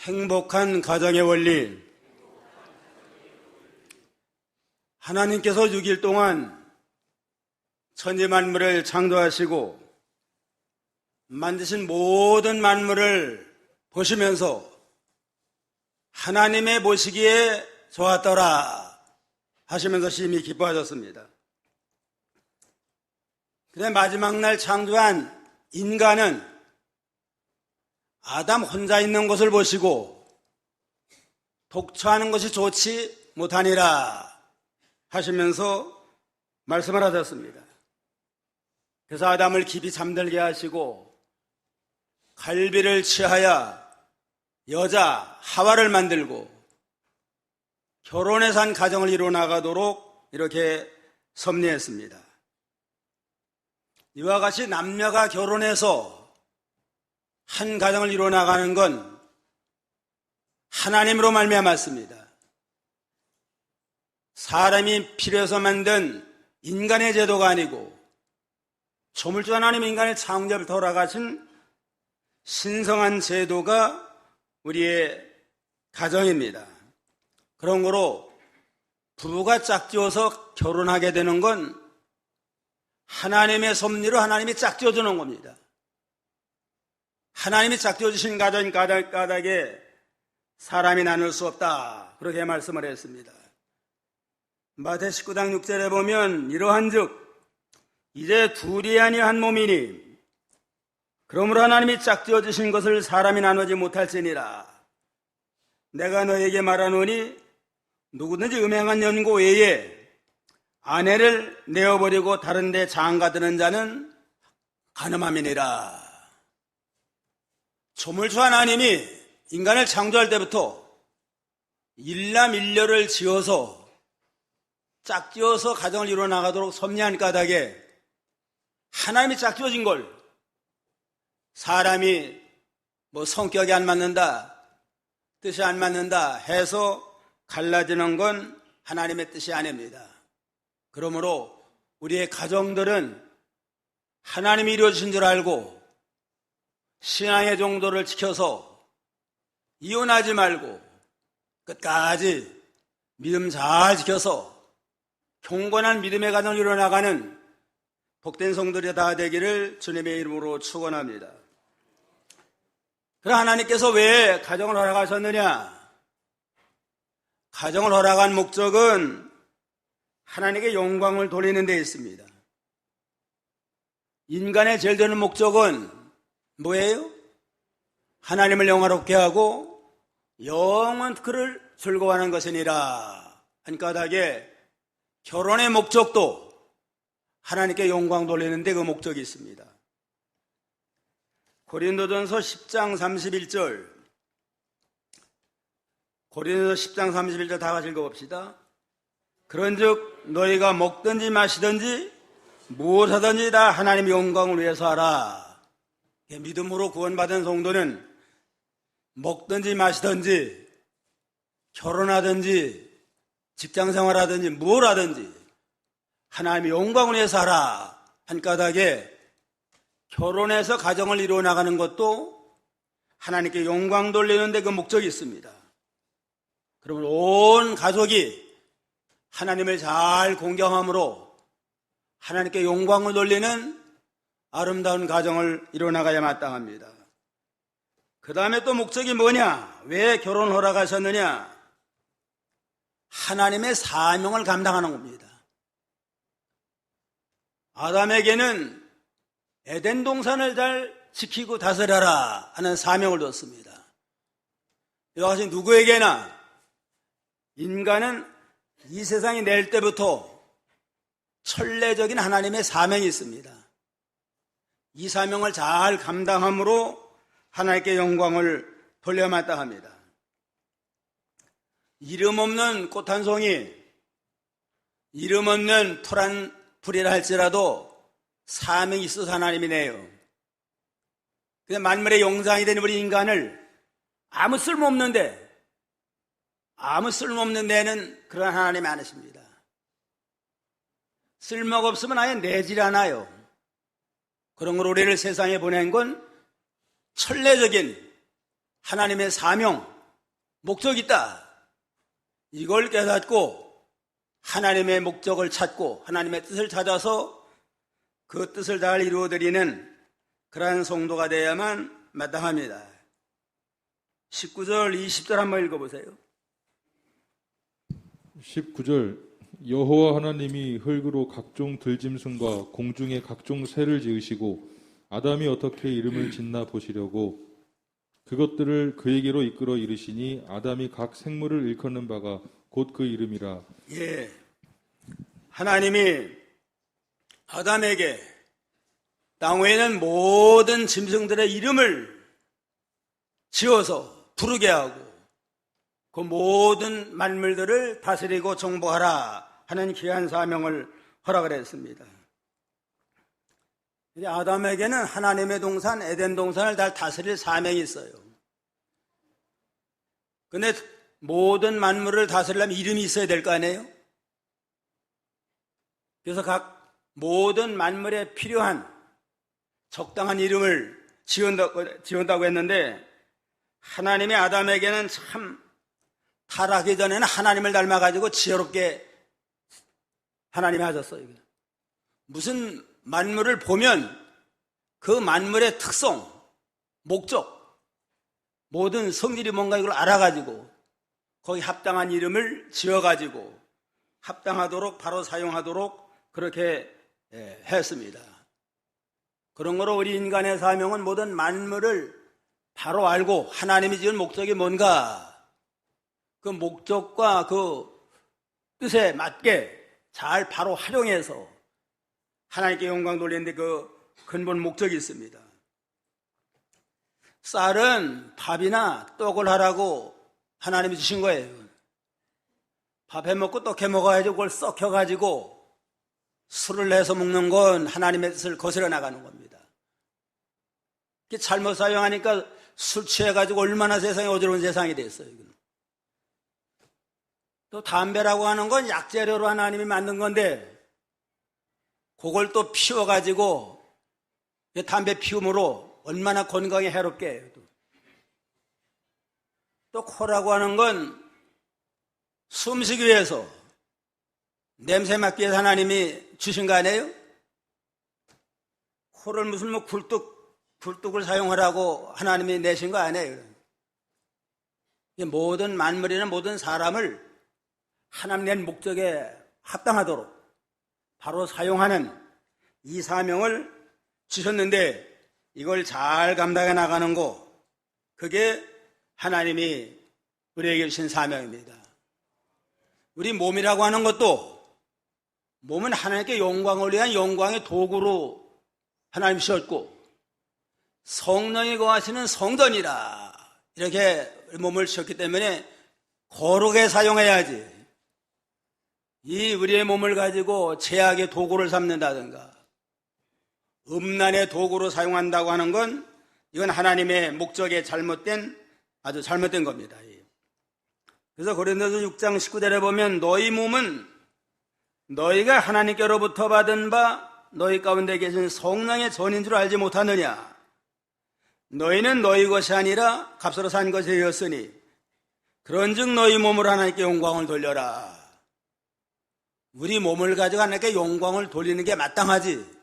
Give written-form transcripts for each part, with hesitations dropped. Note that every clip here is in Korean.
행복한 가정의 원리. 하나님께서 6일 동안 천지 만물을 창조하시고 만드신 모든 만물을 보시면서 하나님의 보시기에 좋았더라 하시면서 심히 기뻐하셨습니다. 그런데 마지막 날 창조한 인간은 아담 혼자 있는 것을 보시고 독처하는 것이 좋지 못하니라 하시면서 말씀을 하셨습니다. 그래서 아담을 깊이 잠들게 하시고 갈비를 취하여 여자 하와를 만들고 결혼해서 한 가정을 이루어나가도록 이렇게 섭리했습니다. 이와 같이 남녀가 결혼해서 한 가정을 이루어나가는 건 하나님으로 말미암았습니다. 사람이 필요해서 만든 인간의 제도가 아니고 조물주 하나님 인간의 창조를 돌아가신 신성한 제도가 우리의 가정입니다. 그런 거로 부부가 짝지어서 결혼하게 되는 건 하나님의 섭리로 하나님이 짝지어주는 겁니다. 하나님이 짝지어주신 가정 까닭에 사람이 나눌 수 없다. 그렇게 말씀을 했습니다. 마태 19장 6절에 보면 이러한즉 이제 둘이 아니 한 몸이니 그러므로 하나님이 짝지어주신 것을 사람이 나누지 못할지니라. 내가 너에게 말하노니 누구든지 음행한 연고 외에 아내를 내어버리고 다른 데 장가드는 자는 간음함이니라. 조물주 하나님이 인간을 창조할 때부터 일남일녀를 지어서 짝지어서 가정을 이루어나가도록 섭리한 까닭에 하나님이 짝지어진 걸 사람이 성격이 안 맞는다, 뜻이 안 맞는다 해서 갈라지는 건 하나님의 뜻이 아닙니다. 그러므로 우리의 가정들은 하나님이 이루어주신 줄 알고 신앙의 정도를 지켜서 이혼하지 말고 끝까지 믿음 잘 지켜서 경건한 믿음의 가정을 이루어나가는 복된 성도들이 다 되기를 주님의 이름으로 축원합니다. 그럼 하나님께서 왜 가정을 허락하셨느냐? 가정을 허락한 목적은 하나님께 영광을 돌리는 데 있습니다. 인간의 제일 되는 목적은 뭐예요? 하나님을 영화롭게 하고 영원 그를 즐거워하는 것이니라. 한 까닭에 결혼의 목적도 하나님께 영광 돌리는데 그 목적이 있습니다. 고린도전서 10장 31절 고린도전서 10장 31절 다 같이 읽어봅시다. 그런즉 너희가 먹든지 마시든지 무엇하든지 다 하나님의 영광을 위해서 하라. 믿음으로 구원받은 성도는 먹든지 마시든지 결혼하든지 직장생활하든지 뭘 하든지 하나님의 영광을 위해서 하라 한 까닭에 결혼해서 가정을 이루어 나가는 것도 하나님께 영광 돌리는데 그 목적이 있습니다. 그러면 온 가족이 하나님을 잘 공경함으로 하나님께 영광을 돌리는 아름다운 가정을 이루어나가야 마땅합니다. 그 다음에 또 목적이 뭐냐? 왜 결혼을 허락하셨느냐? 하나님의 사명을 감당하는 겁니다. 아담에게는 에덴 동산을 잘 지키고 다스려라 하는 사명을 뒀습니다. 이와 같이 누구에게나 인간은 이 세상이 낼 때부터 천례적인 하나님의 사명이 있습니다. 이 사명을 잘 감당함으로 하나님께 영광을 돌려 마땅합니다. 이름 없는 꽃 한 송이, 이름 없는 풀 한 풀이라 할지라도 사명이 있어서 하나님이 내요. 근데 만물의 영상이 된 우리 인간을 아무 쓸모없는 데는 그런 하나님이 아니십니다. 쓸모가 없으면 아예 내질 않아요. 그런 걸 우리를 세상에 보낸 건 천례적인 하나님의 사명, 목적이 있다. 이걸 깨닫고 하나님의 목적을 찾고 하나님의 뜻을 찾아서 그 뜻을 잘 이루어드리는 그러한 성도가 되어야만 마땅합니다. 19절, 20절 한번 읽어보세요. 19절 여호와 하나님이 흙으로 각종 들짐승과 공중의 각종 새를 지으시고 아담이 어떻게 이름을 짓나 보시려고 그것들을 그에게로 이끌어 이르시니 아담이 각 생물을 일컫는 바가 곧 그 이름이라. 예, 하나님이 아담에게 땅 위에 있는 모든 짐승들의 이름을 지어서 부르게 하고 그 모든 만물들을 다스리고 정복하라 하는 귀한 사명을 허락을 했습니다. 아담에게는 하나님의 동산 에덴 동산을 다 다스릴 사명이 있어요. 근데 모든 만물을 다스리려면 이름이 있어야 될 거 아니에요? 그래서 각 모든 만물에 필요한 적당한 이름을 지은다고 했는데 하나님이 아담에게는 참 타락하기 전에는 하나님을 닮아가지고 지혜롭게 하나님이 하셨어요. 무슨 만물을 보면 그 만물의 특성, 목적, 모든 성질이 뭔가 이걸 알아가지고 거기 합당한 이름을 지어가지고 합당하도록 바로 사용하도록 그렇게 했습니다. 그런 거로 우리 인간의 사명은 모든 만물을 바로 알고 하나님이 지은 목적이 뭔가 그 목적과 그 뜻에 맞게 잘 바로 활용해서 하나님께 영광 돌리는데 그 근본 목적이 있습니다. 쌀은 밥이나 떡을 하라고 하나님이 주신 거예요. 밥 해먹고 떡 해먹어야지 그걸 썩혀가지고 술을 내서 먹는 건 하나님의 뜻을 거스려 나가는 겁니다. 잘못 사용하니까 술 취해가지고 얼마나 세상이 어지러운 세상이 됐어요. 또 담배라고 하는 건 약재료로 하나님이 만든 건데 그걸 또 피워가지고 담배 피움으로 얼마나 건강에 해롭게 해요. 또 코라고 하는 건 숨쉬기 위해서 냄새 맡기 위해서 하나님이 주신 거 아니에요? 코를 무슨 굴뚝을 사용하라고 하나님이 내신 거 아니에요? 모든 만물이나 모든 사람을 하나님 낸 목적에 합당하도록 바로 사용하는 이 사명을 주셨는데 이걸 잘 감당해 나가는 거 그게 하나님이 우리에게 주신 사명입니다. 우리 몸이라고 하는 것도 몸은 하나님께 영광을 위한 영광의 도구로 하나님 주셨고 성령이 거하시는 성전이라 이렇게 몸을 주셨기 때문에 거룩하게 사용해야지 이 우리의 몸을 가지고 죄악의 도구를 삼는다든가 음란의 도구로 사용한다고 하는 건 이건 하나님의 목적에 아주 잘못된 겁니다. 그래서 고린도서 6장 19절에 보면 너희 몸은 너희가 하나님께로부터 받은 바 너희 가운데 계신 성령의 전인 줄 알지 못하느냐. 너희는 너희 것이 아니라 값으로 산 것이 되었으니 그런즉 너희 몸으로 하나님께 영광을 돌려라. 우리 몸을 가지고 하나님께 영광을 돌리는 게 마땅하지.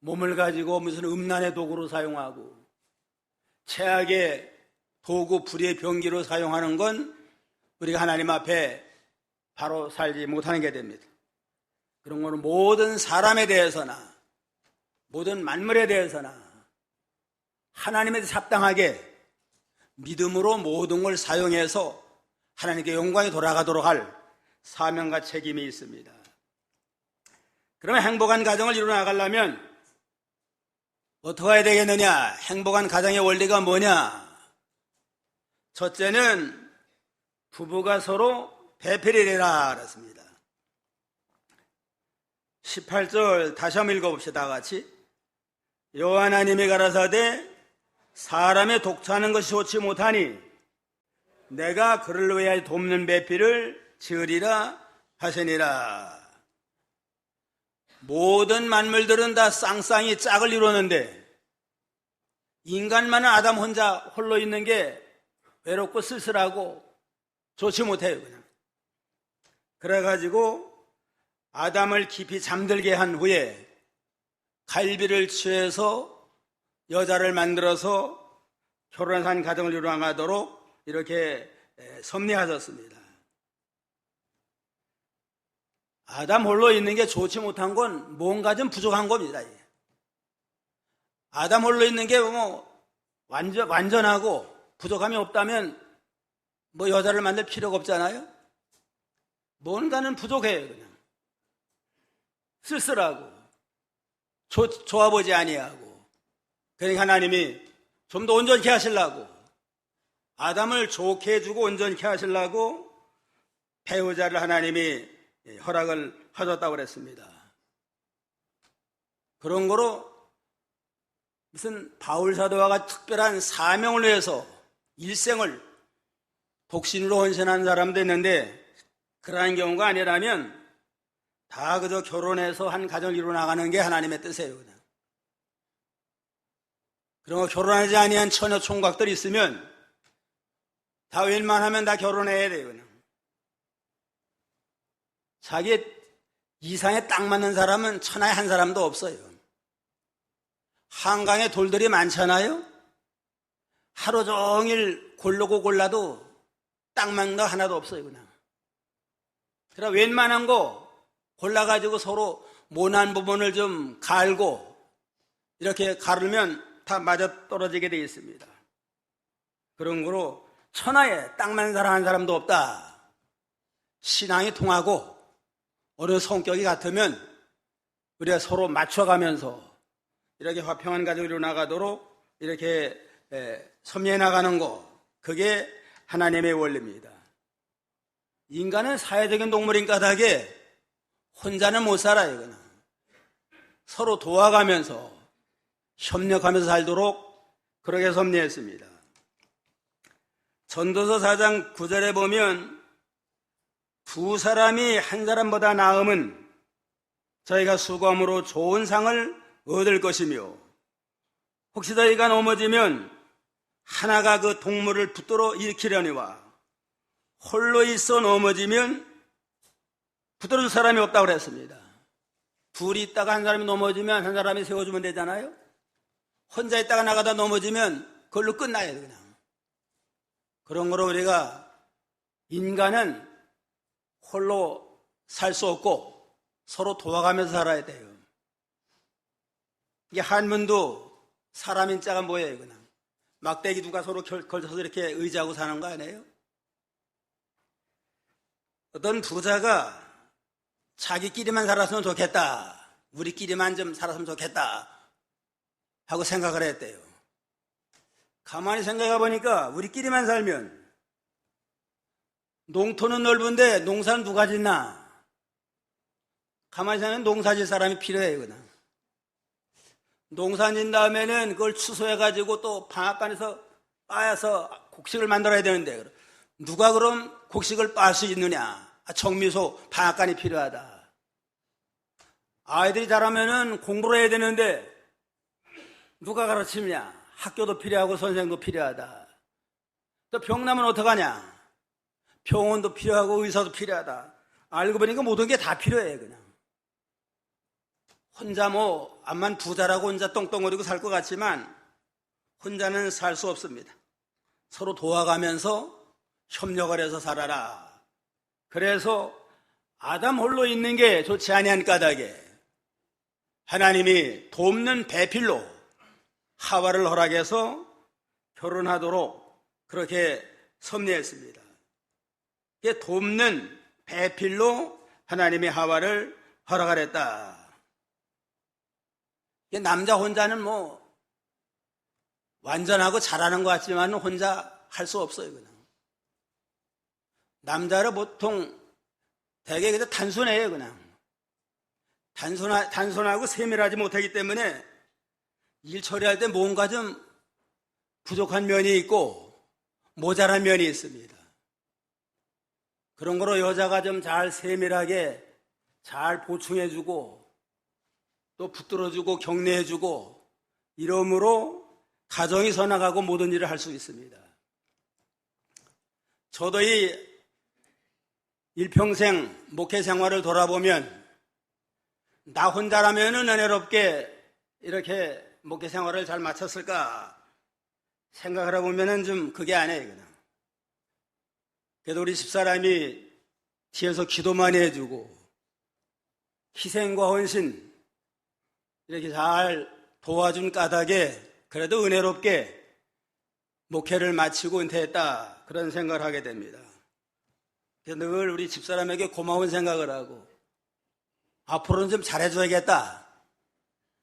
몸을 가지고 무슨 음란의 도구로 사용하고 최악의 도구 불의의 병기로 사용하는 건 우리가 하나님 앞에 바로 살지 못하는 게 됩니다. 그런 거는 모든 사람에 대해서나 모든 만물에 대해서나 하나님에 대해서 합당하게 믿음으로 모든 걸 사용해서 하나님께 영광이 돌아가도록 할 사명과 책임이 있습니다. 그러면 행복한 가정을 이루어나가려면 어떻게 해야 되겠느냐? 행복한 가정의 원리가 뭐냐? 첫째는 부부가 서로 배필이라 그랬습니다. 18절 다시 한번 읽어봅시다. 다 같이. 여호와 하나님이 가라사대 사람의 독차는 것이 좋지 못하니 내가 그를 위하여 돕는 배필을 지으리라 하시니라. 모든 만물들은 다 쌍쌍이 짝을 이루었는데 인간만은 아담 혼자 홀로 있는 게 외롭고 쓸쓸하고 좋지 못해요, 그냥. 그래가지고 아담을 깊이 잠들게 한 후에 갈비를 취해서 여자를 만들어서 결혼해서 한 가정을 이루어가도록 이렇게 섭리하셨습니다. 아담 홀로 있는 게 좋지 못한 건 뭔가 좀 부족한 겁니다. 아담 홀로 있는 게 완전하고 부족함이 없다면 여자를 만들 필요가 없잖아요. 뭔가는 부족해요, 그냥. 쓸쓸하고 좋아 보이지 아니하고. 그러니까 하나님이 좀 더 온전케 하시려고, 아담을 좋게 해주고 온전케 하시려고 배우자를 하나님이 허락을 하셨다고 그랬습니다. 그런 거로 무슨 바울 사도가 특별한 사명을 위해서 일생을 독신으로 헌신한 사람도 있는데, 그러한 경우가 아니라면 다 그저 결혼해서 한 가정을 이루어 나가는 게 하나님의 뜻이에요, 그냥. 그런 거 결혼하지 아니한 처녀 총각들이 있으면 다 웬만하면 다 결혼해야 돼요, 그냥. 자기 이상에 딱 맞는 사람은 천하에 한 사람도 없어요. 한강에 돌들이 많잖아요. 하루 종일 고르고 골라도 딱 맞는 거 하나도 없어요, 그냥. 그러나 웬만한 거 골라가지고 서로 모난 부분을 좀 갈고 이렇게 가르면 다 맞아 떨어지게 되어 있습니다. 그런 거로 천하에 딱 맞는 사람 한 사람도 없다. 신앙이 통하고 어느 성격이 같으면 우리가 서로 맞춰가면서 이렇게 화평한 가정으로 이루어나가도록 이렇게 섭리해 나가는 거, 그게 하나님의 원리입니다. 인간은 사회적인 동물인 까닭에 혼자는 못 살아요, 그냥. 서로 도와가면서 협력하면서 살도록 그렇게 섭리했습니다. 전도서 4장 9절에 보면 두 사람이 한 사람보다 나음은 저희가 수고함으로 좋은 상을 얻을 것이며, 혹시 저희가 넘어지면 하나가 그 동물을 붙들어 일으키려니와 홀로 있어 넘어지면 붙들어줄 사람이 없다고 그랬습니다. 둘이 있다가 한 사람이 넘어지면 한 사람이 세워주면 되잖아요. 혼자 있다가 나가다 넘어지면 그걸로 끝나야 돼요, 그냥. 그런 거로 우리가 인간은 홀로 살 수 없고 서로 도와가면서 살아야 돼요. 이게 한문도 사람인 자가 뭐예요, 그냥. 막대기 누가 서로 걸쳐서 이렇게 의지하고 사는 거 아니에요? 어떤 부자가 자기끼리만 살았으면 좋겠다, 우리끼리만 좀 살았으면 좋겠다 하고 생각을 했대요. 가만히 생각해 보니까 우리끼리만 살면 농토는 넓은데 농사는 누가 짓나? 가만히 생각하면 농사 질 사람이 필요해요, 그냥. 농사 짓는 다음에는 그걸 추수해가지고 또 방앗간에서 빻아서 곡식을 만들어야 되는데, 누가 그럼 곡식을 빻을 수 있느냐? 정미소, 방앗간이 필요하다. 아이들이 자라면은 공부를 해야 되는데 누가 가르치냐? 학교도 필요하고 선생도 필요하다. 또 병나면 어떡하냐? 병원도 필요하고 의사도 필요하다. 알고 보니까 모든 게 다 필요해, 그냥. 혼자 암만 부자라고 혼자 똥똥거리고 살 것 같지만 혼자는 살 수 없습니다. 서로 도와가면서 협력을 해서 살아라. 그래서 아담 홀로 있는 게 좋지 아니한 까닭에 하나님이 돕는 배필로 하와를 허락해서 결혼하도록 그렇게 섭리했습니다. 이게 돕는 배필로 하나님이 하와를 허락하랬다. 남자 혼자는 완전하고 잘하는 것 같지만 혼자 할 수 없어요, 그냥. 남자를 보통 되게 그냥 단순해요, 그냥. 단순하고 세밀하지 못하기 때문에 일 처리할 때 뭔가 좀 부족한 면이 있고 모자란 면이 있습니다. 그런 거로 여자가 좀 잘 세밀하게 잘 보충해주고 또 붙들어주고 격려해주고 이러므로 가정이 서나가고 모든 일을 할 수 있습니다. 저도 이 일평생 목회 생활을 돌아보면 나 혼자라면은 은혜롭게 이렇게 목회 생활을 잘 마쳤을까 생각을 해보면은 좀 그게 아니에요, 그냥. 그래도 우리 집사람이 뒤에서 기도 많이 해주고 희생과 헌신 이렇게 잘 도와준 까닭에 그래도 은혜롭게 목회를 마치고 은퇴했다 그런 생각을 하게 됩니다. 그래서 늘 우리 집사람에게 고마운 생각을 하고 앞으로는 좀 잘해줘야겠다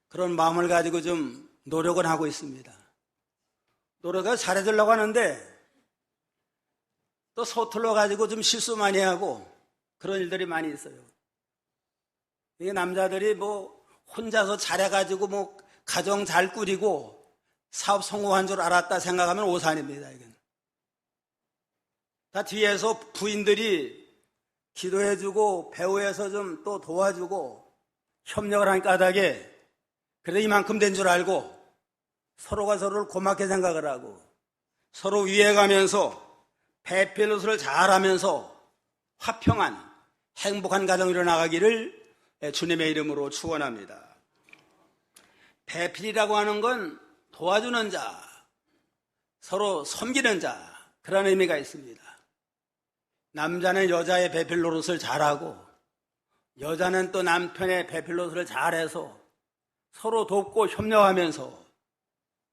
그런 마음을 가지고 좀 노력을 하고 있습니다. 노력을 잘해주려고 하는데 또 서툴러 가지고 좀 실수 많이 하고 그런 일들이 많이 있어요. 이게 남자들이 뭐 혼자서 잘해가지고 뭐 가정 잘 꾸리고 사업 성공한 줄 알았다 생각하면 오산입니다. 이건 다 뒤에서 부인들이 기도해주고 배후에서 좀 또 도와주고 협력을 한 까닭에 그래도 이만큼 된 줄 알고 서로가 서로를 고맙게 생각을 하고 서로 위해가면서 배필 노릇을 잘하면서 화평한 행복한 가정이 일어나가기를 주님의 이름으로 축원합니다. 배필이라고 하는 건 도와주는 자, 서로 섬기는 자 그런 의미가 있습니다. 남자는 여자의 배필 노릇을 잘하고 여자는 또 남편의 배필 노릇을 잘해서 서로 돕고 협력하면서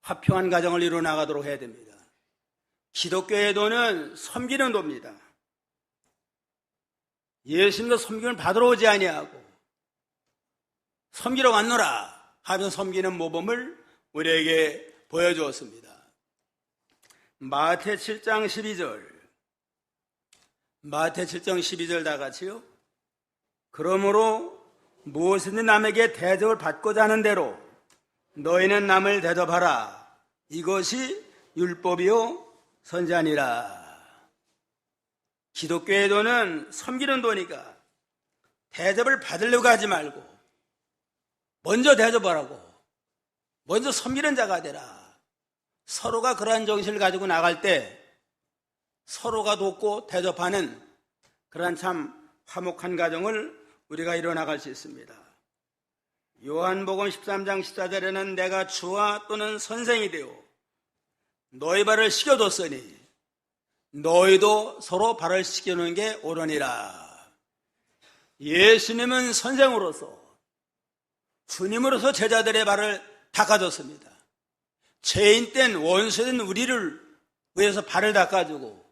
화평한 가정을 이루어나가도록 해야 됩니다. 기독교의 도는 섬기는 도입니다. 예수님도 섬김을 받으러 오지 아니하고 섬기러 왔노라 하면서 섬기는 모범을 우리에게 보여주었습니다. 마태 7장 12절 다 같이요. 그러므로 무엇이든 남에게 대접을 받고자 하는 대로 너희는 남을 대접하라. 이것이 율법이요 선지자니라. 기독교의 도는 섬기는 도니까 대접을 받으려고 하지 말고 먼저 대접하라고, 먼저 섬기는 자가 되라. 서로가 그러한 정신을 가지고 나갈 때 서로가 돕고 대접하는 그러한 참 화목한 가정을 우리가 이뤄나갈 수 있습니다. 요한복음 13장 14절에는 내가 주와 또는 선생이 되어 너희 발을 씻겨줬으니 너희도 서로 발을 씻겨놓는 게 옳으니라. 예수님은 선생으로서 주님으로서 제자들의 발을 닦아줬습니다. 죄인된 원수된 우리를 위해서 발을 닦아주고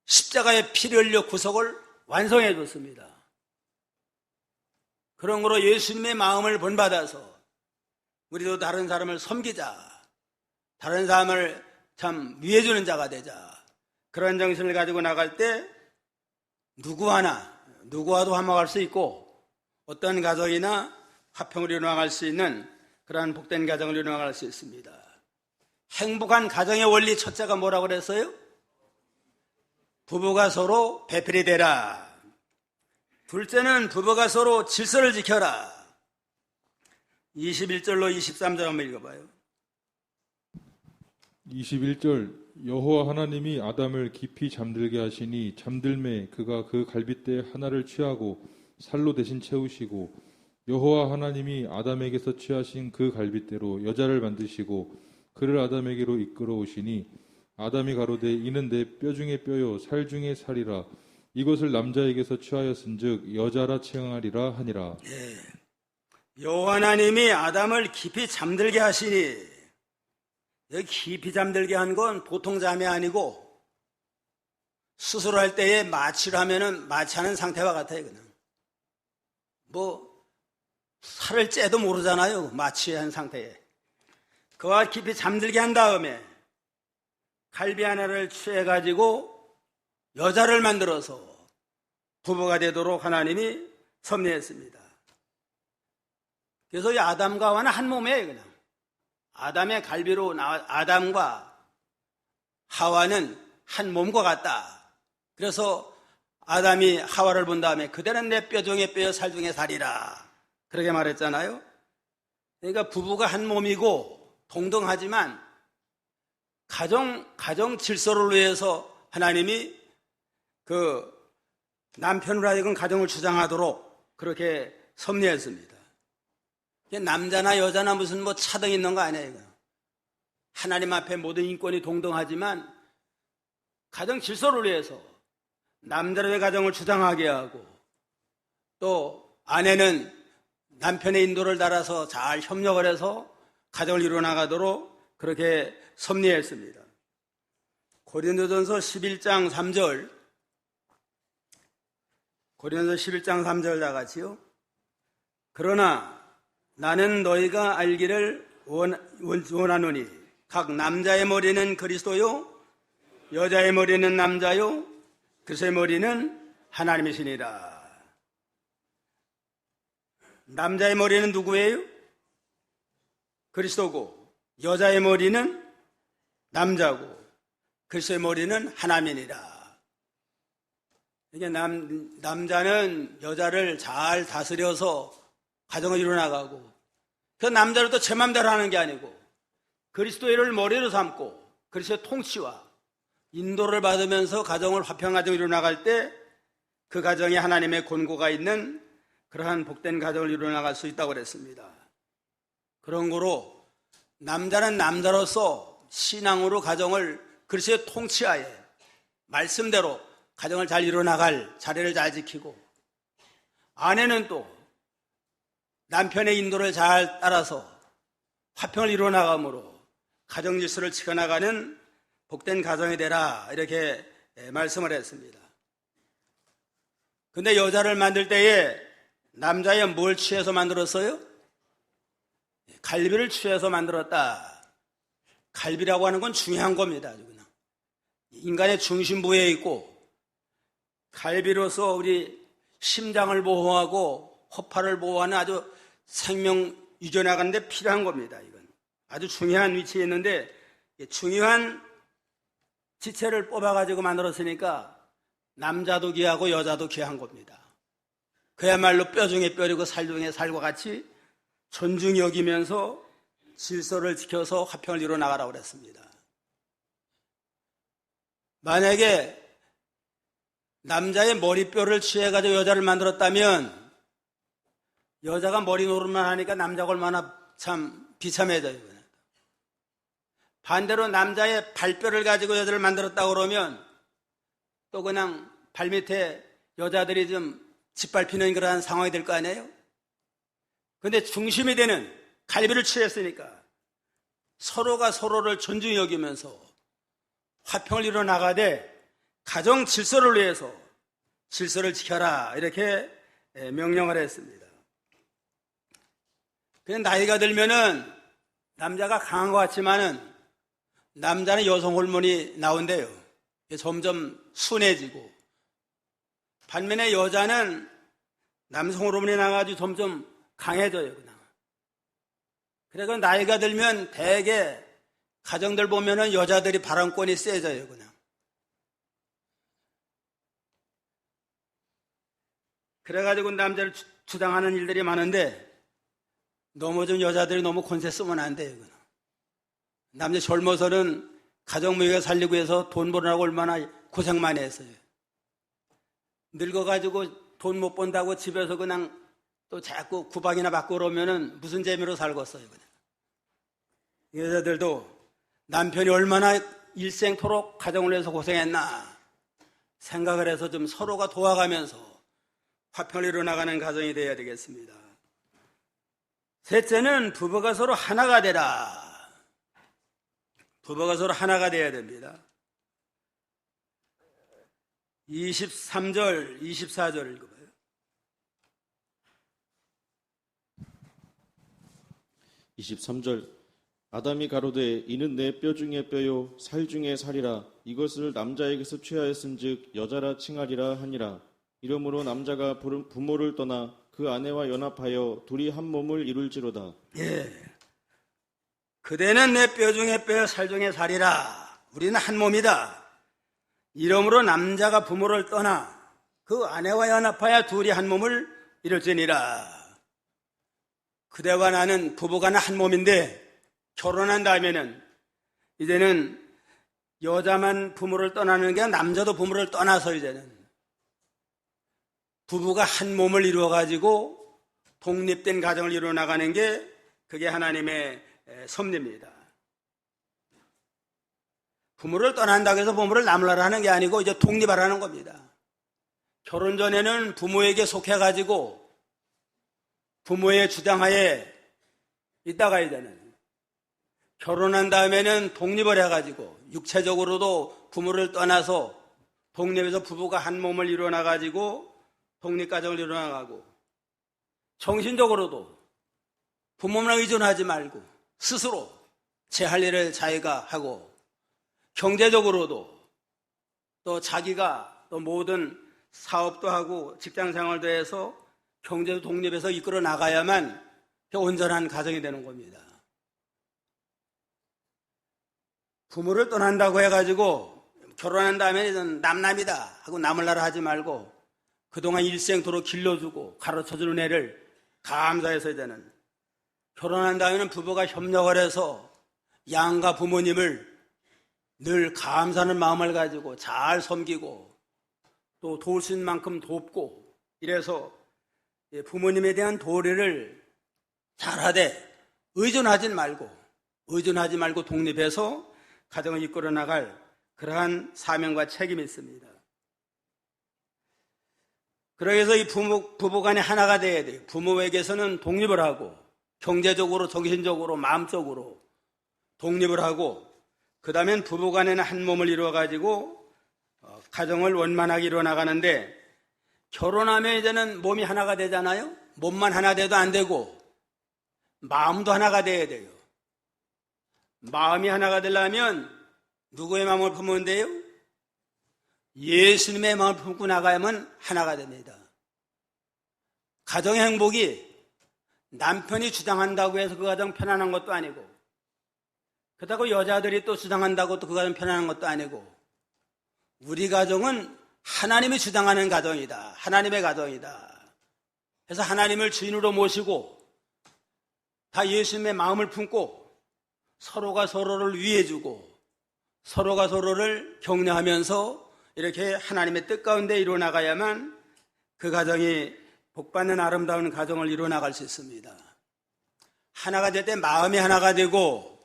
십자가에 피를 흘려 구속을 완성해 줬습니다. 그런 거로 예수님의 마음을 본받아서 우리도 다른 사람을 섬기자, 다른 사람을 참 위해주는 자가 되자, 그런 정신을 가지고 나갈 때 누구와도 화목할 수 있고 어떤 가정이나 화평을 이루어나갈 수 있는 그러한 복된 가정을 이루어나갈 수 있습니다. 행복한 가정의 원리 첫째가 뭐라고 그랬어요? 부부가 서로 배필이 되라. 둘째는 부부가 서로 질서를 지켜라. 21절로 23절 한번 읽어봐요. 21절 여호와 하나님이 아담을 깊이 잠들게 하시니 잠들매 그가 그 갈빗대 하나를 취하고 살로 대신 채우시고 여호와 하나님이 아담에게서 취하신 그 갈빗대로 여자를 만드시고 그를 아담에게로 이끌어 오시니 아담이 가로되 이는 내 뼈 중에 뼈요 살 중에 살이라 이것을 남자에게서 취하였은즉 여자라 칭하리라 하니라. 여호와 하나님이 아담을 깊이 잠들게 하시니, 여기 깊이 잠들게 한 건 보통 잠이 아니고 수술할 때에 마취를 하면은 마취하는 상태와 같아요. 그냥 뭐 살을 째도 모르잖아요. 마취한 상태에 그와 깊이 잠들게 한 다음에 갈비 하나를 취해가지고 여자를 만들어서 부부가 되도록 하나님이 섭리했습니다. 그래서 이 아담과 하와는 한 몸이에요. 그냥 아담의 갈비로 아담과 하와는 한 몸과 같다. 그래서 아담이 하와를 본 다음에 그대는 내 뼈 중에 뼈요 살 중에 살이라 그렇게 말했잖아요. 그러니까 부부가 한 몸이고 동등하지만 가정 질서를 위해서 하나님이 그 남편으로 하여금 가정을 주장하도록 그렇게 섭리했습니다. 남자나 여자나 무슨 뭐 차등 있는 거 아니에요. 이거. 하나님 앞에 모든 인권이 동등하지만 가정 질서를 위해서 남자의 가정을 주장하게 하고 또 아내는 남편의 인도를 따라서 잘 협력을 해서 가정을 이루어나가도록 그렇게 섭리했습니다. 고린도전서 11장 3절 고린도전서 11장 3절 다 같이요. 그러나 나는 너희가 알기를 원하노니 각 남자의 머리는 그리스도요 여자의 머리는 남자요 그리스도의 머리는 하나님이시니라. 남자의 머리는 누구예요? 그리스도고 여자의 머리는 남자고 그리스도의 머리는 하나님이니라. 이게 남자는 여자를 잘 다스려서 가정을 이루어나가고 그 남자를 또 제 맘대로 하는 게 아니고 그리스도를 머리로 삼고 그리스도의 통치와 인도를 받으면서 가정을 화평한 가정을 이루어나갈 때 그 가정에 하나님의 권고가 있는 그러한 복된 가정을 이루어나갈 수 있다고 그랬습니다. 그런 거로 남자는 남자로서 신앙으로 가정을 그리스도의 통치하에 말씀대로 가정을 잘 이루어나갈 자리를 잘 지키고 아내는 또 남편의 인도를 잘 따라서 화평을 이루어나감으로 가정 질서를 지켜나가는 복된 가정이 되라 이렇게 말씀을 했습니다. 근데 여자를 만들 때에 남자의 뭘 취해서 만들었어요? 갈비를 취해서 만들었다. 갈비라고 하는 건 중요한 겁니다. 아주 그냥. 인간의 중심부에 있고 갈비로서 우리 심장을 보호하고 허파를 보호하는 아주 생명 유전하는데 필요한 겁니다. 이건 아주 중요한 위치에 있는데 중요한 지체를 뽑아가지고 만들었으니까 남자도 귀하고 여자도 귀한 겁니다. 그야말로 뼈 중에 뼈리고 살 중에 살과 같이 존중히 여기면서 질서를 지켜서 화평을 이루어 나가라고 그랬습니다. 만약에 남자의 머리뼈를 취해가지고 여자를 만들었다면 여자가 머리 노릇만 하니까 남자가 얼마나 참 비참해져요. 반대로 남자의 발뼈를 가지고 여자를 만들었다고 그러면 또 그냥 발밑에 여자들이 좀 짓밟히는 그러한 상황이 될 거 아니에요? 그런데 중심이 되는 갈비를 취했으니까 서로가 서로를 존중히 여기면서 화평을 이루어 나가되 가정 질서를 위해서 질서를 지켜라 이렇게 명령을 했습니다. 그냥 나이가 들면은 남자가 강한 것 같지만은 남자는 여성 호르몬이 나온대요. 점점 순해지고 반면에 여자는 남성 호르몬이 나가지고 점점 강해져요. 그냥. 그래서 나이가 들면 대개 가정들 보면은 여자들이 발언권이 세져요. 그냥. 그래가지고 남자를 주장하는 일들이 많은데 너무 좀 여자들이 너무 권세 쓰면 안 돼요. 그냥. 남자 젊어서는 가정무역에 살리고 해서 돈 벌으라고 얼마나 고생 많이 했어요. 늙어가지고 돈 못 번다고 집에서 그냥 또 자꾸 구박이나 받고 그러면은 무슨 재미로 살겠어요. 그냥. 여자들도 남편이 얼마나 일생토록 가정을 위해서 고생했나 생각을 해서 좀 서로가 도와가면서 화평을 이루어나가는 가정이 되어야 되겠습니다. 셋째는 부부가 서로 하나가 되라. 부부가 서로 하나가 되어야 됩니다. 23절, 24절 읽어봐요. 23절 아담이 가로되 이는 내 뼈 중에 뼈요 살 중에 살이라 이것을 남자에게서 취하였은즉 여자라 칭하리라 하니라. 이러므로 남자가 부모를 떠나 그 아내와 연합하여 둘이 한 몸을 이룰지로다. 예. 그대는 내 뼈 중에 뼈, 살 중에 살이라. 우리는 한 몸이다. 이러므로 남자가 부모를 떠나 그 아내와 연합하여 둘이 한 몸을 이룰지니라. 그대와 나는 부부가 한 몸인데 결혼한 다음에는 이제는 여자만 부모를 떠나는 게 아니라 남자도 부모를 떠나서 이제는 부부가 한 몸을 이루어가지고 독립된 가정을 이루어나가는 게 그게 하나님의 섭리입니다. 부모를 떠난다고 해서 부모를 남으라 하는 게 아니고 이제 독립하라는 겁니다. 결혼 전에는 부모에게 속해가지고 부모의 주장하에 있다가 이제는 결혼한 다음에는 독립을 해가지고 육체적으로도 부모를 떠나서 독립해서 부부가 한 몸을 이루어나가지고 독립가정을 이루어나가고 정신적으로도 부모만 의존하지 말고 스스로 제 할 일을 자기가 하고 경제적으로도 또 자기가 또 모든 사업도 하고 직장생활도 해서 경제도 독립해서 이끌어 나가야만 온전한 가정이 되는 겁니다. 부모를 떠난다고 해가지고 결혼한 다음에는 남남이다 하고 남을나라 하지 말고 그동안 일생도록 길러주고 가르쳐주는 애를 감사해서 이제는 결혼한 다음에는 부부가 협력을 해서 양가 부모님을 늘 감사하는 마음을 가지고 잘 섬기고 또 도울 수 있는 만큼 돕고 이래서 부모님에 대한 도리를 잘하되 의존하지 말고 독립해서 가정을 이끌어 나갈 그러한 사명과 책임이 있습니다. 그래서 이 부부 간에 하나가 돼야 돼요. 부모에게서는 독립을 하고 경제적으로 정신적으로 마음적으로 독립을 하고 그 다음엔 부부 간에는 한 몸을 이루어가지고 가정을 원만하게 이루어나가는데 결혼하면 이제는 몸이 하나가 되잖아요. 몸만 하나 돼도 안 되고 마음도 하나가 돼야 돼요. 마음이 하나가 되려면 누구의 마음을 품으면 돼요? 예수님의 마음을 품고 나가야만 하나가 됩니다. 가정의 행복이 남편이 주장한다고 해서 그 가정 편안한 것도 아니고 그렇다고 여자들이 또 주장한다고 또 그 가정 편안한 것도 아니고 우리 가정은 하나님이 주장하는 가정이다. 하나님의 가정이다. 그래서 하나님을 주인으로 모시고 다 예수님의 마음을 품고 서로가 서로를 위해주고 서로가 서로를 격려하면서 이렇게 하나님의 뜻 가운데 이루어나가야만 그 가정이 복받는 아름다운 가정을 이루어나갈 수 있습니다. 하나가 될 때 마음이 하나가 되고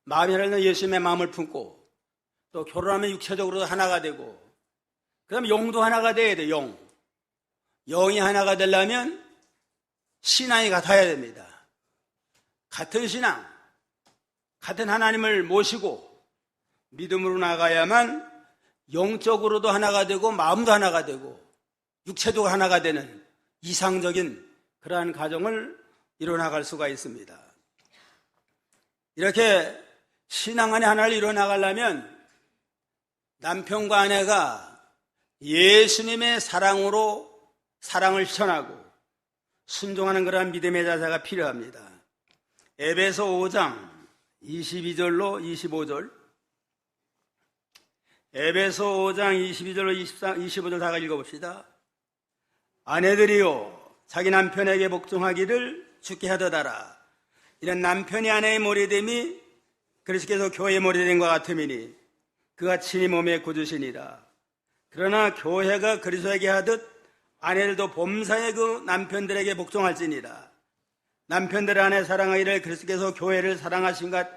마음이 하나가 되면 예수님의 마음을 품고 또 결혼하면 육체적으로도 하나가 되고 그 다음에 영도 하나가 돼야 돼요. 영이 하나가 되려면 신앙이 같아야 됩니다. 같은 신앙, 같은 하나님을 모시고 믿음으로 나가야만 영적으로도 하나가 되고 마음도 하나가 되고 육체도 하나가 되는 이상적인 그러한 가정을 이뤄나갈 수가 있습니다. 이렇게 신앙 안에 하나를 이뤄나가려면 남편과 아내가 예수님의 사랑으로 사랑을 실천하고 순종하는 그러한 믿음의 자세가 필요합니다. 에베소 5장 22절로 25절 에베소 5장 22절로 25절 다 읽어봅시다. 아내들이요 자기 남편에게 복종하기를 주께 하듯하라. 이런 남편이 아내의 머리됨이 그리스도께서 교회의 머리됨과 같음이니 그가 친히 몸의 구주시니라. 그러나 교회가 그리스도에게 하듯 아내들도 범사에 그 남편들에게 복종할지니라. 남편들 아내 사랑하기를 그리스도께서 교회를 사랑하신 것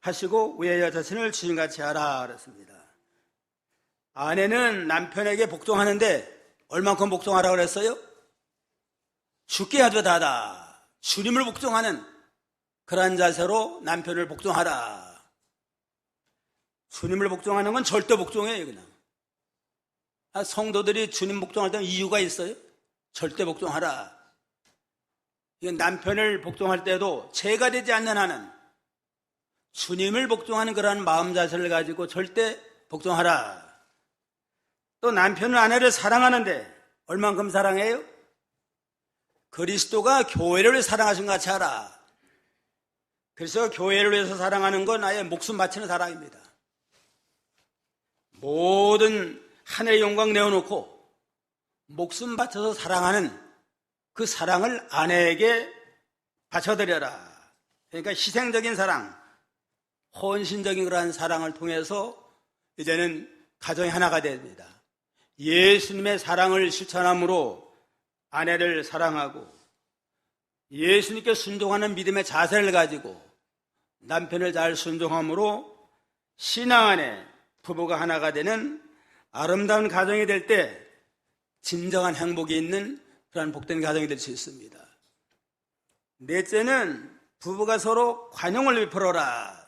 하시고 위하여 자신을 주신같이 하라 그랬습니다. 아내는 남편에게 복종하는데 얼만큼 복종하라고 그랬어요? 주께 하듯 하다. 주님을 복종하는 그러한 자세로 남편을 복종하라. 주님을 복종하는 건 절대 복종이에요. 그냥 성도들이 주님 복종할 때는 이유가 있어요. 절대 복종하라. 이건 남편을 복종할 때도 죄가 되지 않는 한은 주님을 복종하는 그러한 마음 자세를 가지고 절대 복종하라. 또 남편은 아내를 사랑하는데 얼만큼 사랑해요? 그리스도가 교회를 위해 사랑하신 것 같이 하라. 그래서 교회를 위해서 사랑하는 건 아예 목숨 바치는 사랑입니다. 모든 하늘의 영광 내어놓고 목숨 바쳐서 사랑하는 그 사랑을 아내에게 바쳐드려라. 그러니까 희생적인 사랑, 헌신적인 그러한 사랑을 통해서 이제는 가정이 하나가 됩니다. 예수님의 사랑을 실천함으로 아내를 사랑하고 예수님께 순종하는 믿음의 자세를 가지고 남편을 잘 순종함으로 신앙 안에 부부가 하나가 되는 아름다운 가정이 될 때 진정한 행복이 있는 그러한 복된 가정이 될 수 있습니다. 넷째는 부부가 서로 관용을 베풀어라.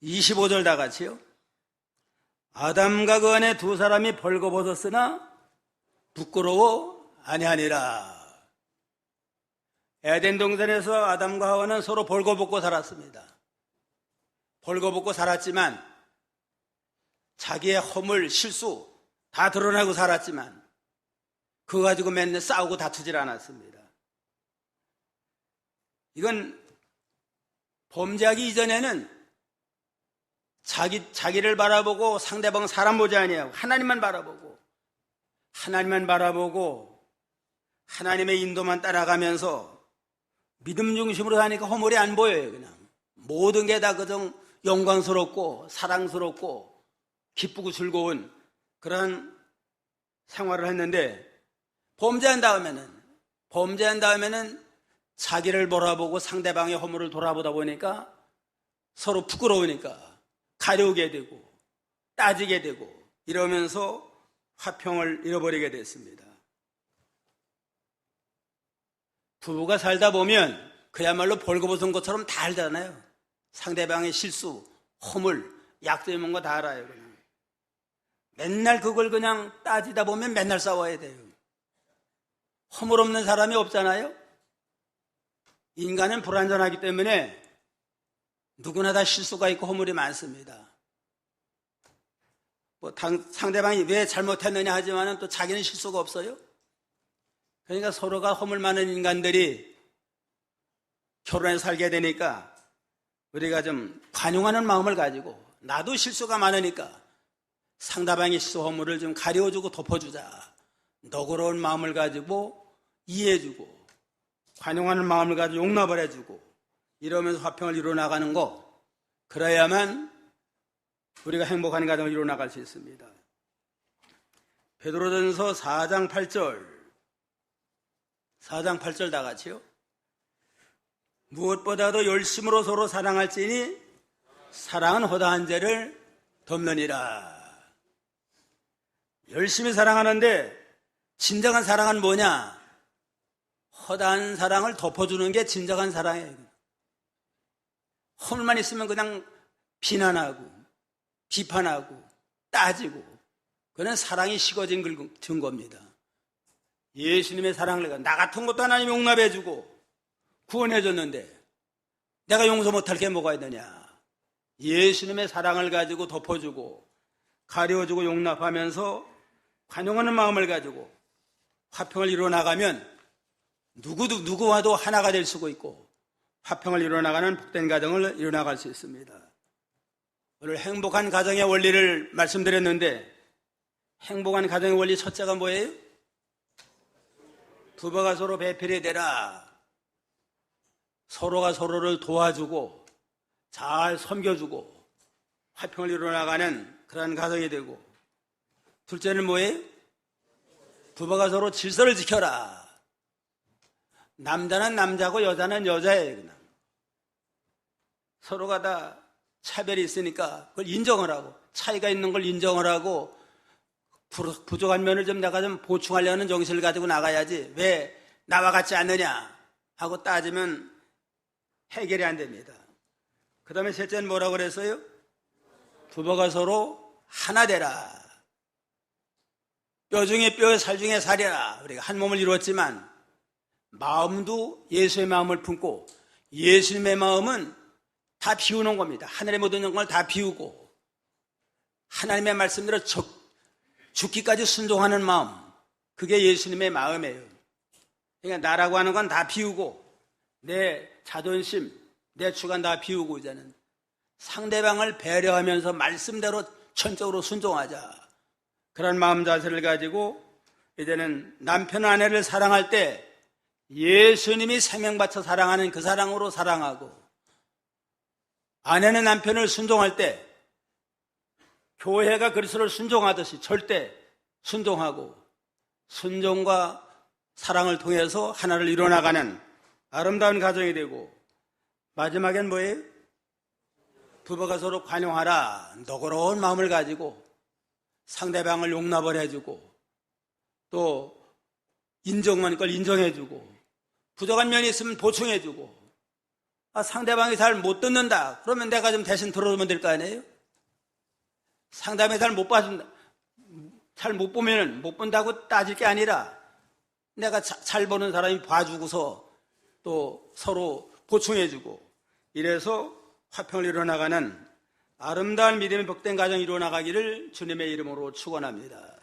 25절 다 같이요. 아담과 그 아내 두 사람이 벌거벗었으나 부끄러워 아니하니라. 에덴 동산에서 아담과 하와는 서로 벌거벗고 살았습니다. 벌거벗고 살았지만 자기의 허물, 실수 다 드러나고 살았지만 그거 가지고 맨날 싸우고 다투질 않았습니다. 이건 범죄하기 이전에는 자기를 바라보고 상대방 사람 보지 아니하고 하나님만 바라보고 하나님의 인도만 따라가면서 믿음 중심으로 사니까 허물이 안 보여요. 그냥 모든 게 다 그저 영광스럽고 사랑스럽고 기쁘고 즐거운 그런 생활을 했는데 범죄한 다음에는 자기를 바라보고 상대방의 허물을 돌아보다 보니까 서로 부끄러우니까 가려우게 되고 따지게 되고 이러면서 화평을 잃어버리게 됐습니다. 부부가 살다 보면 그야말로 벌거벗은 것처럼 다 알잖아요. 상대방의 실수, 허물, 약점이 뭔가 다 알아요. 그냥. 맨날 그걸 그냥 따지다 보면 맨날 싸워야 돼요. 허물 없는 사람이 없잖아요. 인간은 불완전하기 때문에 누구나 다 실수가 있고 허물이 많습니다. 상대방이 왜 잘못했느냐 하지만 또 자기는 실수가 없어요. 그러니까 서로가 허물 많은 인간들이 결혼해서 살게 되니까 우리가 좀 관용하는 마음을 가지고 나도 실수가 많으니까 상대방의 실수 허물을 좀 가려주고 덮어주자. 너그러운 마음을 가지고 이해해주고 관용하는 마음을 가지고 용납을 해주고 이러면서 화평을 이루어나가는 거, 그래야만 우리가 행복한 가정을 이루어나갈 수 있습니다. 베드로전서 4장 8절 다 같이요. 무엇보다도 열심으로 서로 사랑할지니 사랑은 허다한 죄를 덮느니라. 열심히 사랑하는데 진정한 사랑은 뭐냐? 허다한 사랑을 덮어주는 게 진정한 사랑이에요. 허물만 있으면 그냥 비난하고 비판하고 따지고 그는 사랑이 식어진 증거입니다. 예수님의 사랑을 나 같은 것도 하나님 용납해주고 구원해줬는데 내가 용서 못할 게 뭐가 있느냐. 예수님의 사랑을 가지고 덮어주고 가려주고 용납하면서 관용하는 마음을 가지고 화평을 이루어나가면 누구와도 하나가 될 수가 있고 화평을 이루어나가는 복된 가정을 이루어나갈 수 있습니다. 오늘 행복한 가정의 원리를 말씀드렸는데 행복한 가정의 원리 첫째가 뭐예요? 부부가 서로 배필이 되라. 서로가 서로를 도와주고 잘 섬겨주고 화평을 이루어나가는 그런 가정이 되고, 둘째는 뭐예요? 부부가 서로 질서를 지켜라. 남자는 남자고 여자는 여자예요. 그냥. 서로가 다 차별이 있으니까 그걸 인정을 하고 차이가 있는 걸 인정을 하고 부족한 면을 좀 내가 좀 보충하려는 정신을 가지고 나가야지 왜 나와 같지 않느냐 하고 따지면 해결이 안 됩니다. 그 다음에 셋째는 뭐라고 그랬어요? 부부가 서로 하나 되라. 뼈 중에 뼈, 살 중에 살이라. 우리가 한 몸을 이루었지만 마음도 예수의 마음을 품고 예수님의 마음은 다 비우는 겁니다. 하늘의 모든 영광을 다 비우고 하나님의 말씀대로 죽기까지 순종하는 마음, 그게 예수님의 마음이에요. 그러니까 나라고 하는 건 다 비우고 내 자존심, 내 주관 다 비우고 이제는 상대방을 배려하면서 말씀대로 전적으로 순종하자. 그런 마음 자세를 가지고 이제는 남편 아내를 사랑할 때 예수님이 생명 바쳐 사랑하는 그 사랑으로 사랑하고, 아내는 남편을 순종할 때 교회가 그리스도를 순종하듯이 절대 순종하고 순종과 사랑을 통해서 하나를 이뤄나가는 아름다운 가정이 되고, 마지막엔 뭐예요? 부부가 서로 관용하라, 너그러운 마음을 가지고 상대방을 용납을 해주고 또 인정한 걸 인정해주고 부족한 면이 있으면 보충해주고, 상대방이 잘 못 듣는다 그러면 내가 좀 대신 들어주면 될 거 아니에요? 상대방이 잘 못 봐준다, 잘 못 보면 못 본다고 따질 게 아니라 내가 잘 보는 사람이 봐주고서 또 서로 보충해주고, 이래서 화평을 이뤄나가는 아름다운 믿음의 복된 가정이 이루어나가기를 주님의 이름으로 축원합니다.